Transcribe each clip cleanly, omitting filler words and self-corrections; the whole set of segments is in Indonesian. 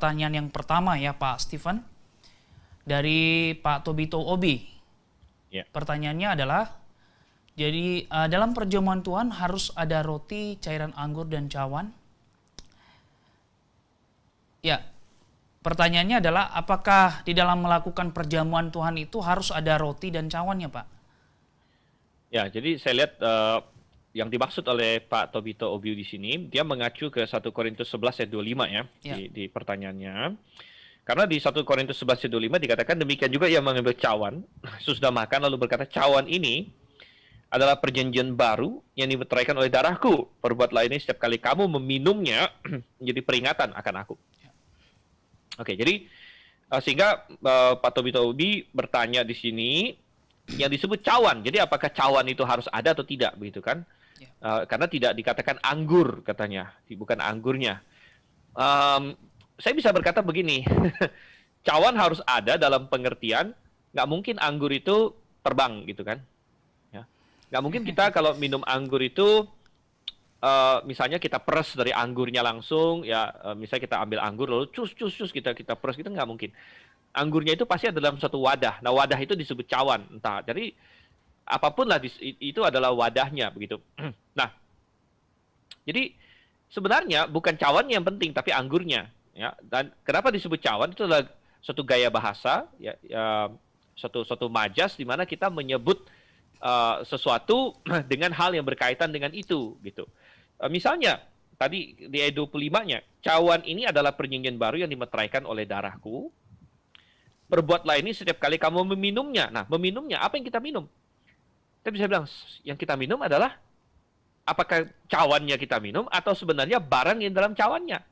pertanyaan yang pertama ya Pak Stephen. Dari Pak Tobito Obi. Ya. Pertanyaannya adalah, jadi dalam perjamuan Tuhan harus ada roti, cairan anggur, dan cawan? Ya, pertanyaannya adalah apakah di dalam melakukan perjamuan Tuhan itu harus ada roti dan cawannya Pak? Ya, jadi saya lihat yang dimaksud oleh Pak Tobito Obi di sini, dia mengacu ke 1 Korintus 11 ayat 25 ya, di pertanyaannya. Karena di 1 Korintus 11 ayat 25 dikatakan demikian juga ia mengambil cawan, sesudah makan lalu berkata, cawan ini adalah perjanjian baru yang dimeteraikan oleh darahku. Perbuatlah ini setiap kali kamu meminumnya menjadi peringatan akan aku. Oke, jadi sehingga Pak Tobito Obi bertanya di sini yang disebut cawan. Jadi apakah cawan itu harus ada atau tidak, begitu kan? Karena tidak dikatakan anggur katanya, bukan anggurnya. Saya bisa berkata begini, cawan harus ada dalam pengertian, nggak mungkin anggur itu terbang gitu kan. Ya. Nggak mungkin kita kalau minum anggur itu, misalnya kita peres dari anggurnya langsung, ya misalnya kita ambil anggur lalu cus kita peres, gitu nggak mungkin. Anggurnya itu pasti ada dalam satu wadah. Nah wadah itu disebut cawan, entah. Jadi apapun lah itu adalah wadahnya begitu. Nah, jadi sebenarnya bukan cawannya yang penting, tapi anggurnya. Ya, dan kenapa disebut cawan itu adalah suatu gaya bahasa, ya, suatu majas di mana kita menyebut sesuatu dengan hal yang berkaitan dengan itu, gitu. Misalnya tadi di ayat 25-nya, cawan ini adalah perjanjian baru yang dimeteraikan oleh darahku. Perbuatlah ini setiap kali kamu meminumnya. Nah, meminumnya apa yang kita minum? Kita bisa bilang yang kita minum adalah apakah cawannya kita minum atau sebenarnya barang yang dalam cawannya.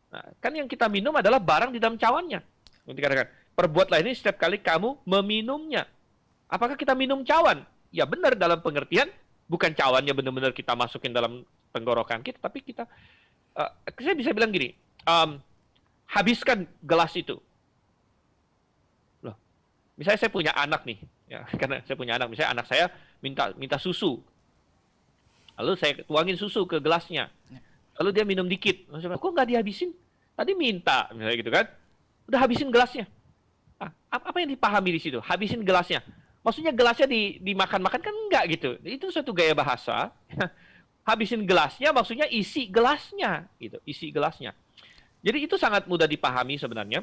Nah, kan yang kita minum adalah barang di dalam cawannya. Dikatakan, perbuatlah ini setiap kali kamu meminumnya. Apakah kita minum cawan? Ya benar dalam pengertian, bukan cawannya benar-benar kita masukin dalam tenggorokan kita, tapi kita, saya bisa bilang gini, habiskan gelas itu. Loh, misalnya saya punya anak nih, ya, karena saya punya anak, misalnya anak saya minta susu, lalu saya tuangin susu ke gelasnya. Lalu dia minum dikit. Kok nggak dihabisin? Tadi minta, misalnya gitu kan. Udah habisin gelasnya. Apa yang dipahami di situ? Habisin gelasnya. Maksudnya gelasnya dimakan-makan kan enggak gitu. Itu suatu gaya bahasa. Habisin gelasnya maksudnya isi gelasnya. Gitu. Isi gelasnya. Jadi itu sangat mudah dipahami sebenarnya.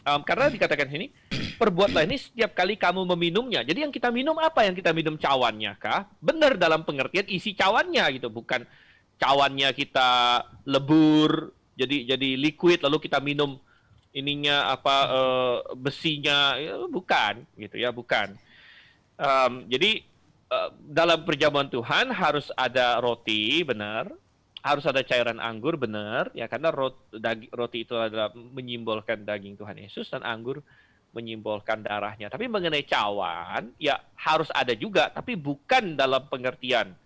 Karena dikatakan sini, perbuatlah ini setiap kali kamu meminumnya. Jadi yang kita minum apa? Yang kita minum cawannya kah? Benar dalam pengertian isi cawannya gitu. Bukan cawannya kita lebur jadi liquid lalu kita minum ininya besinya, ya, bukan gitu ya, bukan. Jadi dalam perjamuan Tuhan harus ada roti, benar, harus ada cairan anggur, benar ya, karena roti itu adalah menyimbolkan daging Tuhan Yesus dan anggur menyimbolkan darahnya. Tapi mengenai cawan ya harus ada juga, tapi bukan dalam pengertian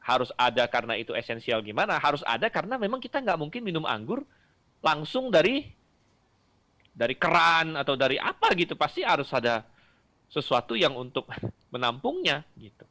harus ada karena itu esensial gimana, harus ada karena memang kita nggak mungkin minum anggur langsung dari keran atau dari apa gitu, pasti harus ada sesuatu yang untuk menampungnya gitu.